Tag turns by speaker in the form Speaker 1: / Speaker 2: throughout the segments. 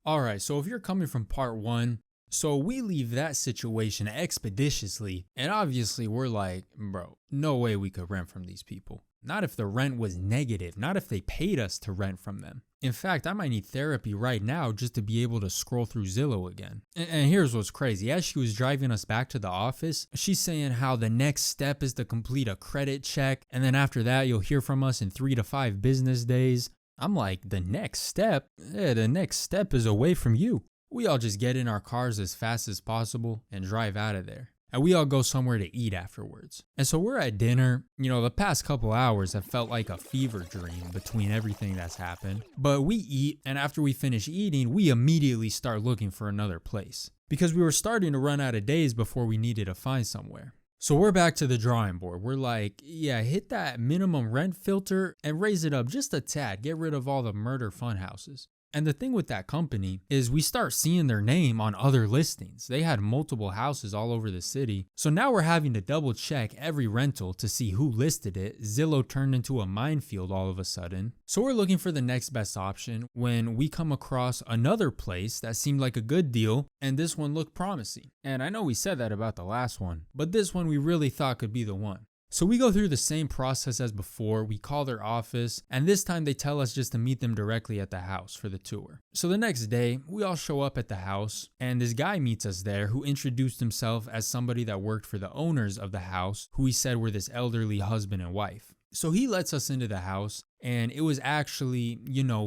Speaker 1: Alright, so if you're coming from part one, so we leave that situation expeditiously, and obviously we're like, bro, no way we could rent from these people. Not if the rent was negative, not if they paid us to rent from them. In fact, I might need therapy right now just to be able to scroll through Zillow again. And here's what's crazy. As she was driving us back to the office, she's saying how the next step is to complete a credit check, and then after that, you'll hear from us in 3 to 5 business days. I'm like, the next step? Yeah, the next step is away from you. We all just get in our cars as fast as possible and drive out of there. And we all go somewhere to eat afterwards. And so we're at dinner. The past couple hours have felt like a fever dream between everything that's happened. But we eat, and after we finish eating, we immediately start looking for another place. Because we were starting to run out of days before we needed to find somewhere. So we're back to the drawing board. We're like, yeah, hit that minimum rent filter and raise it up just a tad. Get rid of all the murder fun houses. And the thing with that company is we start seeing their name on other listings. They had multiple houses all over the city. So now we're having to double check every rental to see who listed it. Zillow turned into a minefield all of a sudden. So we're looking for the next best option when we come across another place that seemed like a good deal, and this one looked promising. And I know we said that about the last one, but this one we really thought could be the one. So we go through the same process as before. We call their office, and this time they tell us just to meet them directly at the house for the tour. So the next day, we all show up at the house, and this guy meets us there who introduced himself as somebody that worked for the owners of the house, who he said were this elderly husband and wife. So he lets us into the house, and it was actually,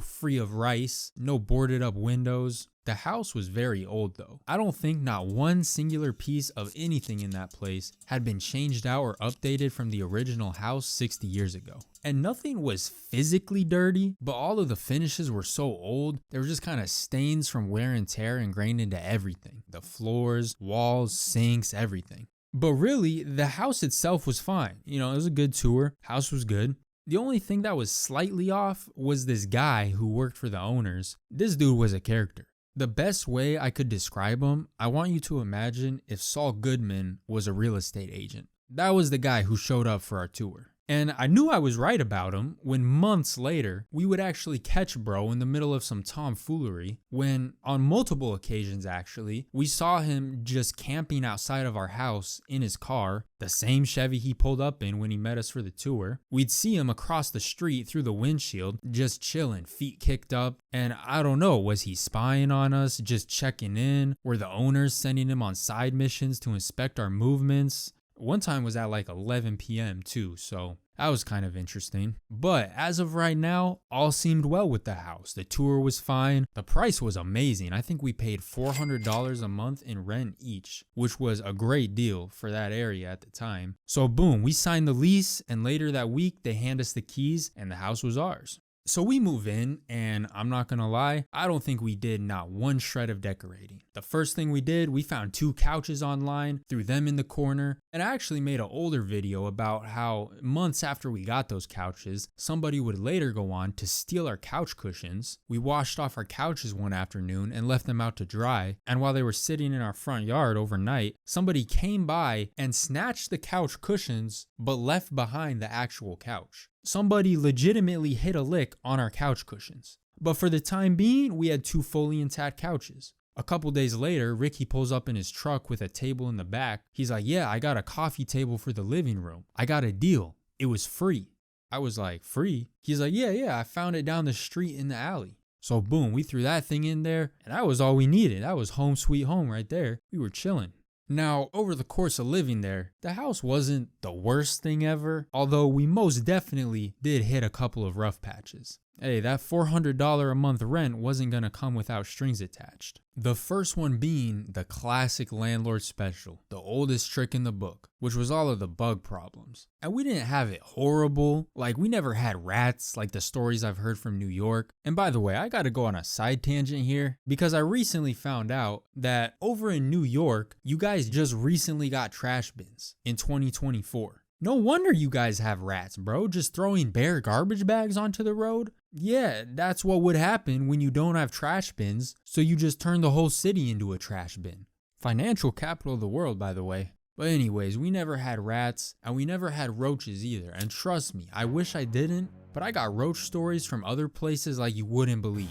Speaker 1: free of rice, no boarded up windows. The house was very old though. I don't think not one singular piece of anything in that place had been changed out or updated from the original house 60 years ago. And nothing was physically dirty, but all of the finishes were so old, they were just kind of stains from wear and tear ingrained into everything. The floors, walls, sinks, everything. But really, the house itself was fine. It was a good tour. House was good. The only thing that was slightly off was this guy who worked for the owners. This dude was a character. The best way I could describe him, I want you to imagine if Saul Goodman was a real estate agent. That was the guy who showed up for our tour. And I knew I was right about him when months later, we would actually catch bro in the middle of some tomfoolery when, on multiple occasions actually, we saw him just camping outside of our house in his car, the same Chevy he pulled up in when he met us for the tour. We'd see him across the street through the windshield, just chilling, feet kicked up. And I don't know, was he spying on us, just checking in? Were the owners sending him on side missions to inspect our movements? One time was at like 11 p.m. too, so that was kind of interesting. But as of right now, all seemed well with the house. The tour was fine. The price was amazing. I think we paid $400 a month in rent each, which was a great deal for that area at the time. So boom, we signed the lease, and later that week they hand us the keys and the house was ours. So we move in, and I'm not gonna lie, I don't think we did not one shred of decorating. The first thing we did, we found 2 couches online, threw them in the corner, and I actually made an older video about how months after we got those couches, somebody would later go on to steal our couch cushions. We washed off our couches one afternoon and left them out to dry, and while they were sitting in our front yard overnight, somebody came by and snatched the couch cushions, but left behind the actual couch. Somebody legitimately hit a lick on our couch cushions. But for the time being, we had 2 fully intact couches. A couple days later, Ricky pulls up in his truck with a table in the back. He's like, yeah, I got a coffee table for the living room. I got a deal. It was free. I was like, free? He's like, yeah, I found it down the street in the alley. So boom, we threw that thing in there, and that was all we needed. That was home sweet home right there. We were chilling. Now, over the course of living there, the house wasn't the worst thing ever, although we most definitely did hit a couple of rough patches. Hey, that $400 a month rent wasn't gonna come without strings attached. The first one being the classic landlord special, the oldest trick in the book, which was all of the bug problems. And we didn't have it horrible, like we never had rats like the stories I've heard from New York. And by the way, I gotta go on a side tangent here because I recently found out that over in New York, you guys just recently got trash bins in 2024. No wonder you guys have rats, bro. Just throwing bare garbage bags onto the road. Yeah, that's what would happen when you don't have trash bins, so you just turn the whole city into a trash bin. Financial capital of the world, by the way. But anyways, we never had rats, and we never had roaches either. And trust me, I wish I didn't, but I got roach stories from other places like you wouldn't believe.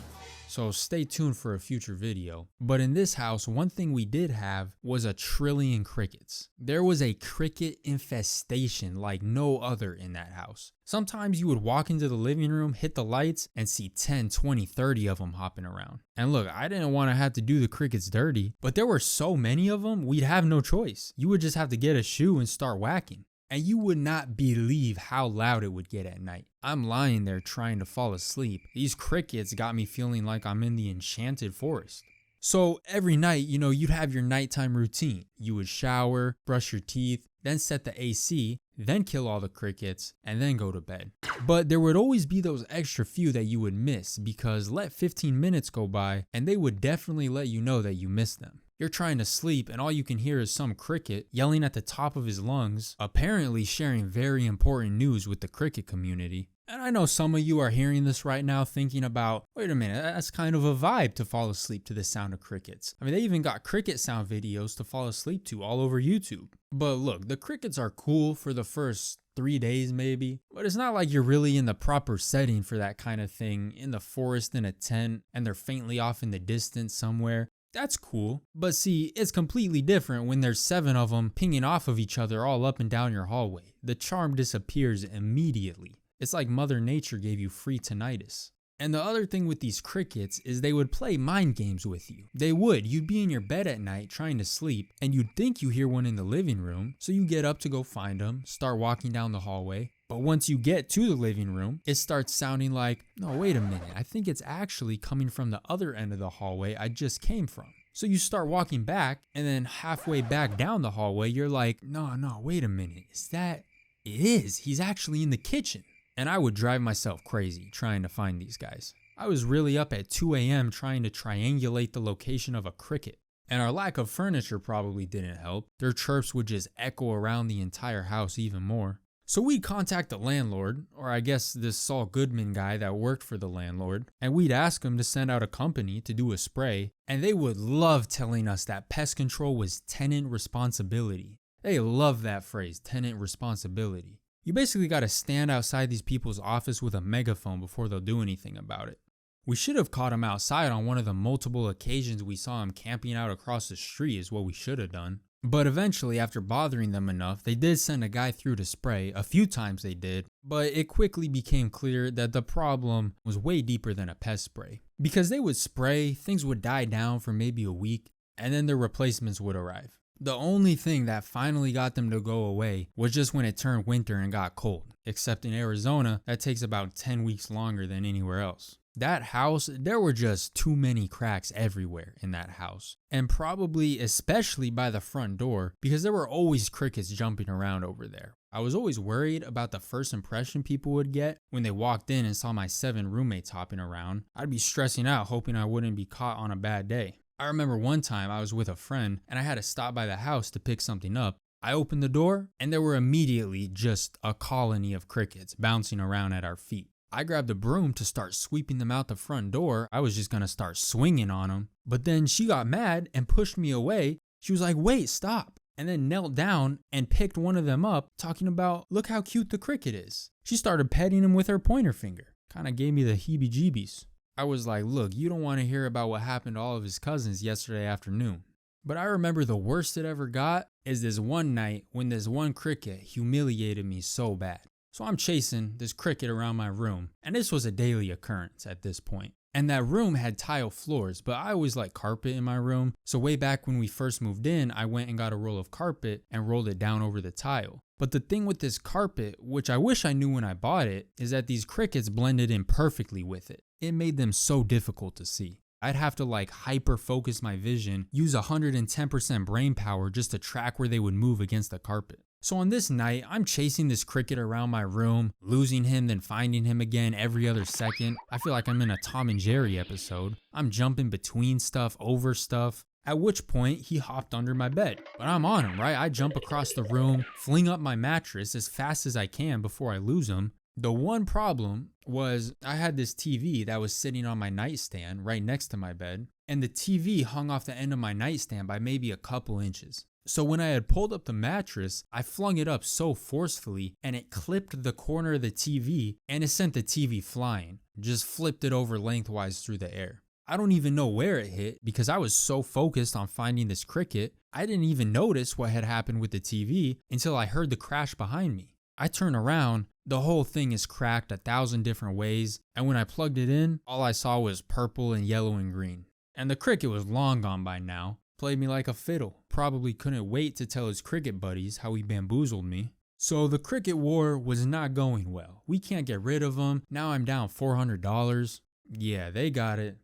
Speaker 1: so stay tuned for a future video. But in this house, one thing we did have was 1,000,000,000,000 crickets. There was a cricket infestation like no other in that house. Sometimes you would walk into the living room, hit the lights, and see 10, 20, 30 of them hopping around. And look, I didn't want to have to do the crickets dirty, but there were so many of them, we'd have no choice. You would just have to get a shoe and start whacking. And you would not believe how loud it would get at night. I'm lying there trying to fall asleep. These crickets got me feeling like I'm in the enchanted forest. So every night, you'd have your nighttime routine. You would shower, brush your teeth, then set the AC, then kill all the crickets, and then go to bed. But there would always be those extra few that you would miss, because let 15 minutes go by and they would definitely let you know that you missed them. You're trying to sleep and all you can hear is some cricket yelling at the top of his lungs, apparently sharing very important news with the cricket community. And I know some of you are hearing this right now thinking about, wait a minute, that's kind of a vibe to fall asleep to the sound of crickets. I mean, they even got cricket sound videos to fall asleep to all over YouTube. But look, the crickets are cool for the first 3 days maybe, but it's not like you're really in the proper setting for that kind of thing, in the forest in a tent, and they're faintly off in the distance somewhere. That's cool, but see, it's completely different when there's 7 of them pinging off of each other all up and down your hallway. The charm disappears immediately. It's like Mother Nature gave you free tinnitus. And the other thing with these crickets is they would play mind games with you. You'd be in your bed at night trying to sleep, and you'd think you hear one in the living room, so you get up to go find them, start walking down the hallway. But once you get to the living room, it starts sounding like, no, wait a minute, I think it's actually coming from the other end of the hallway I just came from. So you start walking back, and then halfway back down the hallway, you're like, no, wait a minute, it is, he's actually in the kitchen. And I would drive myself crazy trying to find these guys. I was really up at 2 a.m. trying to triangulate the location of a cricket. And our lack of furniture probably didn't help. Their chirps would just echo around the entire house even more. So we'd contact the landlord, or I guess this Saul Goodman guy that worked for the landlord, and we'd ask him to send out a company to do a spray, and they would love telling us that pest control was tenant responsibility. They love that phrase, tenant responsibility. You basically got to stand outside these people's office with a megaphone before they'll do anything about it. We should have caught him outside on one of the multiple occasions we saw him camping out across the street is what we should have done. But eventually, after bothering them enough, they did send a guy through to spray. A few times they did, but it quickly became clear that the problem was way deeper than a pest spray. Because they would spray, things would die down for maybe a week, and then their replacements would arrive. The only thing that finally got them to go away was just when it turned winter and got cold. Except in Arizona, that takes about 10 weeks longer than anywhere else. That house, there were just too many cracks everywhere in that house. And probably especially by the front door, because there were always crickets jumping around over there. I was always worried about the first impression people would get when they walked in and saw my 7 roommates hopping around. I'd be stressing out hoping I wouldn't be caught on a bad day. I remember one time I was with a friend and I had to stop by the house to pick something up. I opened the door and there were immediately just a colony of crickets bouncing around at our feet. I grabbed a broom to start sweeping them out the front door. I was just gonna start swinging on them. But then she got mad and pushed me away. She was like, wait, stop. And then knelt down and picked one of them up, talking about, look how cute the cricket is. She started petting him with her pointer finger. Kind of gave me the heebie-jeebies. I was like, look, you don't want to hear about what happened to all of his cousins yesterday afternoon. But I remember the worst it ever got is this one night when this one cricket humiliated me so bad. So I'm chasing this cricket around my room, and this was a daily occurrence at this point. And that room had tile floors, but I always liked carpet in my room. So way back when we first moved in, I went and got a roll of carpet and rolled it down over the tile. But the thing with this carpet, which I wish I knew when I bought it, is that these crickets blended in perfectly with it. It made them so difficult to see. I'd have to hyper focus my vision, use 110% brain power just to track where they would move against the carpet. So on this night, I'm chasing this cricket around my room, losing him, then finding him again every other second. I feel like I'm in a Tom and Jerry episode. I'm jumping between stuff, over stuff. At which point, he hopped under my bed. But I'm on him, right? I jump across the room, fling up my mattress as fast as I can before I lose him. The one problem was I had this TV that was sitting on my nightstand right next to my bed, and the TV hung off the end of my nightstand by maybe a couple inches. So when I had pulled up the mattress, I flung it up so forcefully and it clipped the corner of the TV and it sent the TV flying, just flipped it over lengthwise through the air. I don't even know where it hit because I was so focused on finding this cricket, I didn't even notice what had happened with the TV until I heard the crash behind me. I turn around, the whole thing is cracked 1,000 different ways, and when I plugged it in, all I saw was purple and yellow and green. And the cricket was long gone by now, played me like a fiddle, probably couldn't wait to tell his cricket buddies how he bamboozled me. So the cricket war was not going well. We can't get rid of him, now I'm down $400. Yeah, they got it.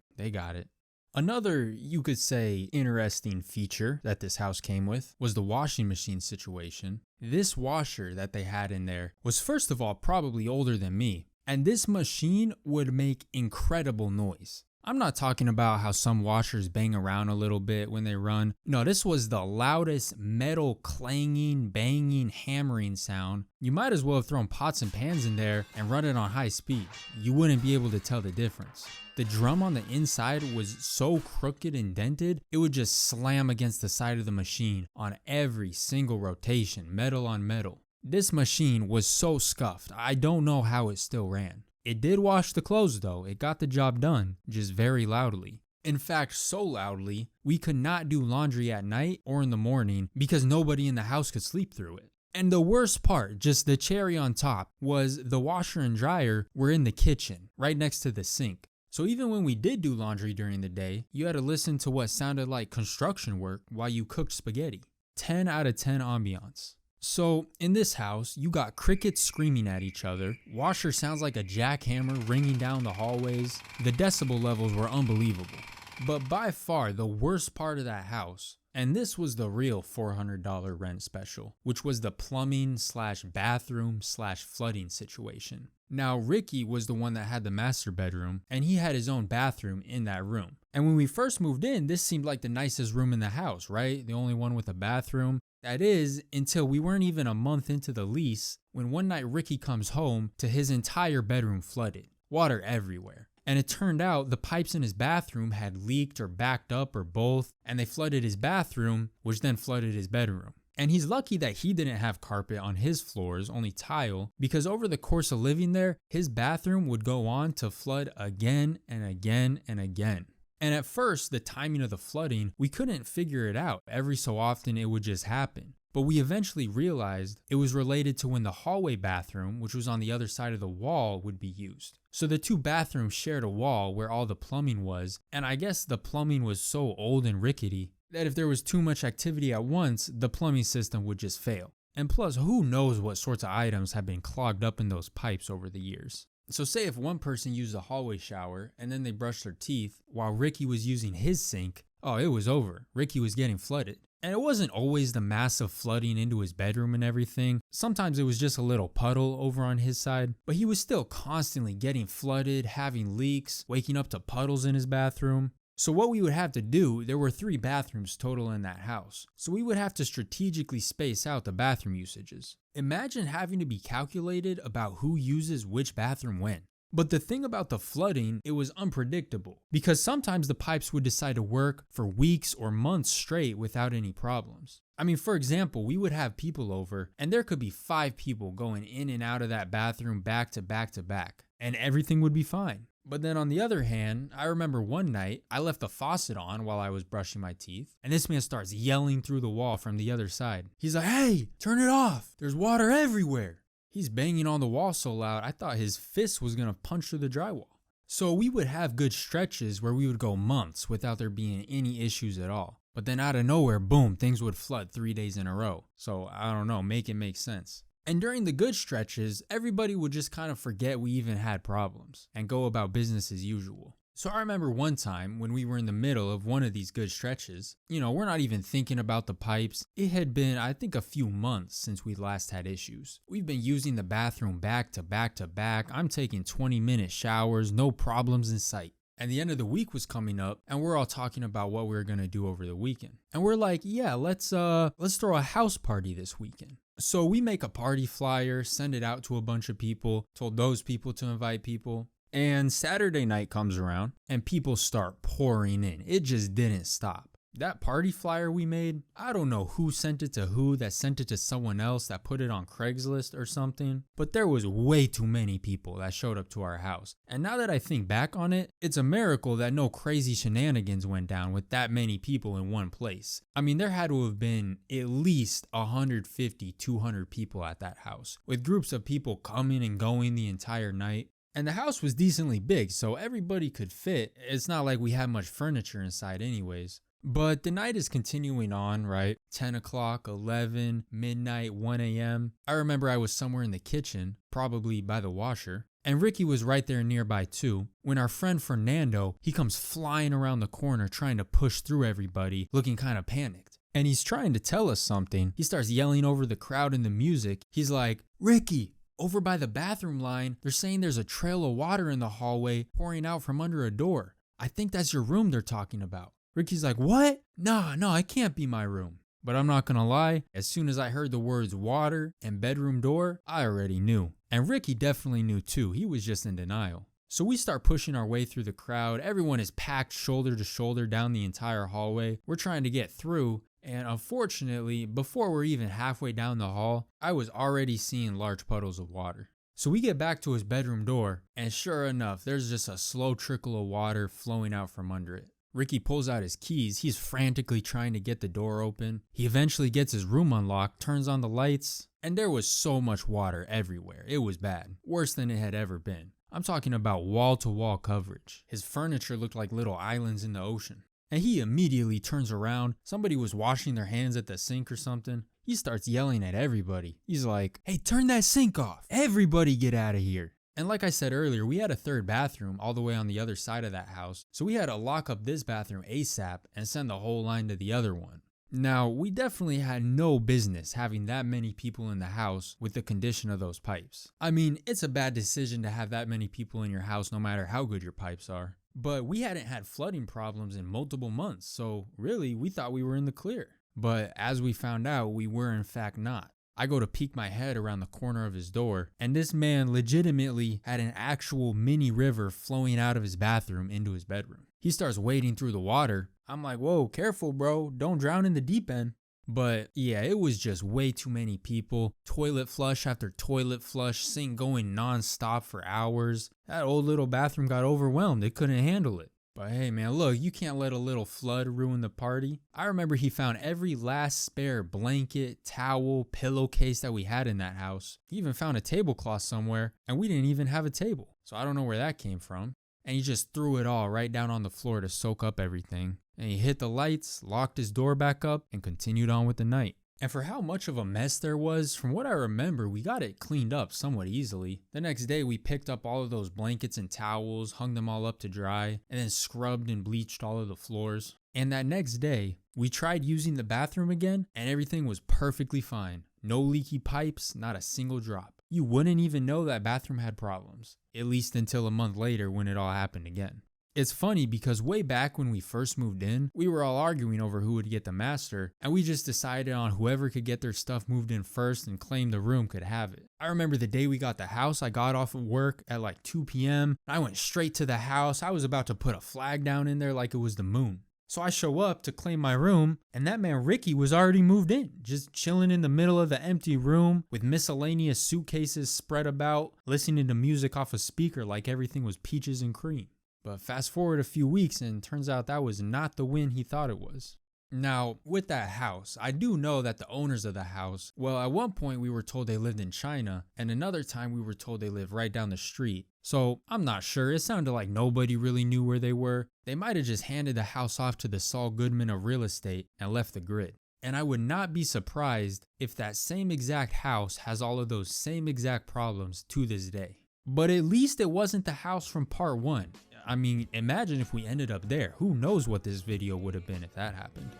Speaker 1: Another, you could say, interesting feature that this house came with was the washing machine situation. This washer that they had in there was first of all probably older than me, and this machine would make incredible noise. I'm not talking about how some washers bang around a little bit when they run. No, this was the loudest metal clanging, banging, hammering sound. You might as well have thrown pots and pans in there and run it on high speed. You wouldn't be able to tell the difference. The drum on the inside was so crooked and dented, it would just slam against the side of the machine on every single rotation, metal on metal. This machine was so scuffed, I don't know how it still ran. It did wash the clothes though, it got the job done, just very loudly. In fact, so loudly, we could not do laundry at night or in the morning because nobody in the house could sleep through it. And the worst part, just the cherry on top, was the washer and dryer were in the kitchen, right next to the sink. So even when we did do laundry during the day, you had to listen to what sounded like construction work while you cooked spaghetti. 10 out of 10 ambiance. So in this house, you got crickets screaming at each other, washer sounds like a jackhammer ringing down the hallways, the decibel levels were unbelievable. But by far the worst part of that house, and this was the real $400 rent special, which was the plumbing / bathroom / flooding situation. Now Ricky was the one that had the master bedroom, and he had his own bathroom in that room. And when we first moved in, this seemed like the nicest room in the house, right? The only one with a bathroom. That is, until we weren't even a month into the lease, when one night Ricky comes home to his entire bedroom flooded. Water everywhere. And it turned out the pipes in his bathroom had leaked or backed up or both, and they flooded his bathroom, which then flooded his bedroom. And he's lucky that he didn't have carpet on his floors, only tile, because over the course of living there, his bathroom would go on to flood again and again and again. And at first, the timing of the flooding, we couldn't figure it out. Every so often, it would just happen. But we eventually realized it was related to when the hallway bathroom, which was on the other side of the wall, would be used. So the two bathrooms shared a wall where all the plumbing was, and I guess the plumbing was so old and rickety that if there was too much activity at once, the plumbing system would just fail. And plus, who knows what sorts of items have been clogged up in those pipes over the years. So say if one person used a hallway shower and then they brushed their teeth while Ricky was using his sink, oh, it was over. Ricky was getting flooded. And it wasn't always the massive flooding into his bedroom and everything. Sometimes it was just a little puddle over on his side, but he was still constantly getting flooded, having leaks, waking up to puddles in his bathroom. So what we would have to do, there were 3 bathrooms total in that house. So we would have to strategically space out the bathroom usages. Imagine having to be calculated about who uses which bathroom when. But the thing about the flooding, it was unpredictable because sometimes the pipes would decide to work for weeks or months straight without any problems. I mean, for example, we would have people over and there could be 5 people going in and out of that bathroom back to back to back, and everything would be fine. But then on the other hand, I remember one night I left the faucet on while I was brushing my teeth, and this man starts yelling through the wall from the other side. He's like, "Hey, turn it off. There's water everywhere." He's banging on the wall so loud, I thought his fist was gonna punch through the drywall. So we would have good stretches where we would go months without there being any issues at all. But then out of nowhere, boom, things would flood 3 days in a row. So I don't know, make it make sense. And during the good stretches, everybody would just kind of forget we even had problems and go about business as usual. So I remember one time when we were in the middle of one of these good stretches, we're not even thinking about the pipes. It had been, I think, a few months since we last had issues. We've been using the bathroom back to back to back. I'm taking 20-minute showers, no problems in sight. And the end of the week was coming up and we're all talking about what we were going to do over the weekend. And we're like, yeah, let's throw a house party this weekend. So we make a party flyer, send it out to a bunch of people, told those people to invite people. And Saturday night comes around and people start pouring in. It just didn't stop. That party flyer we made, I don't know who sent it to who, that sent it to someone else that put it on Craigslist or something, but there was way too many people that showed up to our house. And now that I think back on it, it's a miracle that no crazy shenanigans went down with that many people in one place. I mean, there had to have been at least 150, 200 people at that house, with groups of people coming and going the entire night. And the house was decently big, so everybody could fit. It's not like we had much furniture inside anyways. But the night is continuing on, right? 10 o'clock, 11, midnight, 1 a.m. I remember I was somewhere in the kitchen, probably by the washer, and Ricky was right there nearby too, when our friend Fernando, he comes flying around the corner trying to push through everybody, looking kind of panicked. And he's trying to tell us something. He starts yelling over the crowd and the music. He's like, "Ricky, over by the bathroom line, they're saying there's a trail of water in the hallway pouring out from under a door. I think that's your room they're talking about." Ricky's like, "What? No, it can't be my room." But I'm not gonna lie, as soon as I heard the words water and bedroom door, I already knew. And Ricky definitely knew too, he was just in denial. So we start pushing our way through the crowd. Everyone is packed shoulder to shoulder down the entire hallway. We're trying to get through, and unfortunately, before we're even halfway down the hall, I was already seeing large puddles of water. So we get back to his bedroom door, and sure enough, there's just a slow trickle of water flowing out from under it. Ricky pulls out his keys. He's frantically trying to get the door open. He eventually gets his room unlocked, turns on the lights, and there was so much water everywhere. It was bad, worse than it had ever been. I'm talking about wall-to-wall coverage. His furniture looked like little islands in the ocean. And he immediately turns around. Somebody was washing their hands at the sink or something. He starts yelling at everybody. He's like, "Hey, turn that sink off. Everybody get out of here." And like I said earlier, we had a third bathroom all the way on the other side of that house. So we had to lock up this bathroom ASAP and send the whole line to the other one. Now, we definitely had no business having that many people in the house with the condition of those pipes. I mean, it's a bad decision to have that many people in your house no matter how good your pipes are. But we hadn't had flooding problems in multiple months, so really, we thought we were in the clear. But as we found out, we were in fact not. I go to peek my head around the corner of his door, and this man legitimately had an actual mini river flowing out of his bathroom into his bedroom. He starts wading through the water. I'm like, "Whoa, careful, bro. Don't drown in the deep end." But yeah, it was just way too many people. Toilet flush after toilet flush, sink going non-stop for hours. That old little bathroom got overwhelmed. It couldn't handle it. But hey man, look, you can't let a little flood ruin the party. I remember he found every last spare blanket, towel, pillowcase that we had in that house. He even found a tablecloth somewhere, and we didn't even have a table. So I don't know where that came from. And he just threw it all right down on the floor to soak up everything. And he hit the lights, locked his door back up, and continued on with the night. And for how much of a mess there was, from what I remember, we got it cleaned up somewhat easily. The next day, we picked up all of those blankets and towels, hung them all up to dry, and then scrubbed and bleached all of the floors. And that next day, we tried using the bathroom again, and everything was perfectly fine. No leaky pipes, not a single drop. You wouldn't even know that bathroom had problems, at least until a month later when it all happened again. It's funny because way back when we first moved in, we were all arguing over who would get the master, and we just decided on whoever could get their stuff moved in first and claim the room could have it. I remember the day we got the house, I got off of work at like 2 p.m. I went straight to the house. I was about to put a flag down in there like it was the moon. So I show up to claim my room, and that man Ricky was already moved in, just chilling in the middle of the empty room with miscellaneous suitcases spread about, listening to music off a speaker like everything was peaches and cream. But fast forward a few weeks, and turns out that was not the win he thought it was. Now, with that house, I do know that the owners of the house, well, at one point we were told they lived in China, and another time we were told they lived right down the street. So I'm not sure. It sounded like nobody really knew where they were. They might have just handed the house off to the Saul Goodman of real estate and left the grid. And I would not be surprised if that same exact house has all of those same exact problems to this day. But at least it wasn't the house from part 1. I mean, imagine if we ended up there. Who knows what this video would have been if that happened.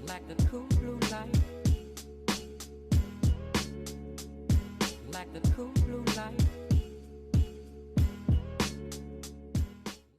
Speaker 2: Like the cool blue light, like the cool